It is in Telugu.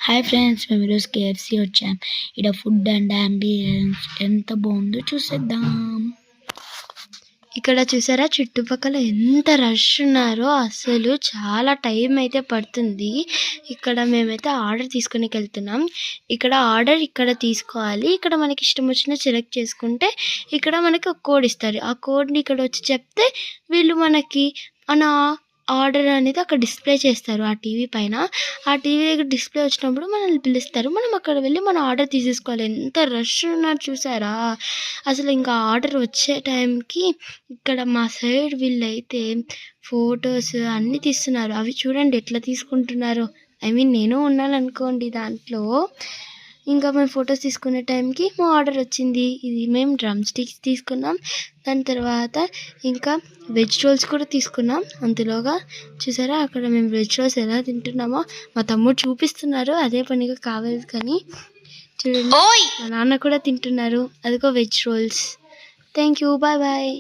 హాయ్ ఫ్రెండ్స్, మేము ఈరోజు కేఎఫ్సి వచ్చాం. ఇక్కడ ఫుడ్ అండ్ అంబియన్స్ ఎంత బాగుందో చూసేద్దాం. ఇక్కడ చూసారా చుట్టుపక్కల ఎంత రష్ ఉన్నారో, అసలు చాలా టైం అయితే పడుతుంది. ఇక్కడ మేమైతే ఆర్డర్ తీసుకుని వెళ్తున్నాం. ఇక్కడ ఆర్డర్ ఇక్కడ తీసుకోవాలి. ఇక్కడ మనకి ఇష్టం వచ్చిన సెలెక్ట్ చేసుకుంటే ఇక్కడ మనకి ఒక కోడ్ ఇస్తారు. ఆ కోడ్ని ఇక్కడ వచ్చి చెప్తే వీళ్ళు మనకి మన ఆర్డర్ అనేది అక్కడ డిస్ప్లే చేస్తారు. ఆ టీవీ పైన ఆ టీవీ దగ్గర డిస్ప్లే వచ్చినప్పుడు మనల్ని పిలుస్తారు. మనం అక్కడ వెళ్ళి మన ఆర్డర్ తీసేసుకోవాలి. ఎంత రష్ ఉన్నారు చూసారా. అసలు ఇంకా ఆర్డర్ వచ్చే టైంకి ఇక్కడ మా సైడ్ వీళ్ళైతే ఫొటోస్ అన్నీ తీస్తున్నారు. అవి చూడండి ఎట్లా తీసుకుంటున్నారు. నేను ఉన్నాను అనుకోండి దాంట్లో. ఇంకా మేము ఫొటోస్ తీసుకునే టైంకి మా ఆర్డర్ వచ్చింది. ఇది మేము డ్రమ్ స్టిక్స్ తీసుకున్నాం. దాని తర్వాత ఇంకా వెజ్ రోల్స్ కూడా తీసుకున్నాం. అంతలోగా చూసారా అక్కడ మేము వెజ్ రోల్స్ ఎలా తింటున్నామో మా తమ్ముడు చూపిస్తున్నారు. అదే పనిగా కావాలి కానీ చూడండి, మా నాన్న కూడా తింటున్నారు. అదిగో veg rolls. Thank you, bye bye.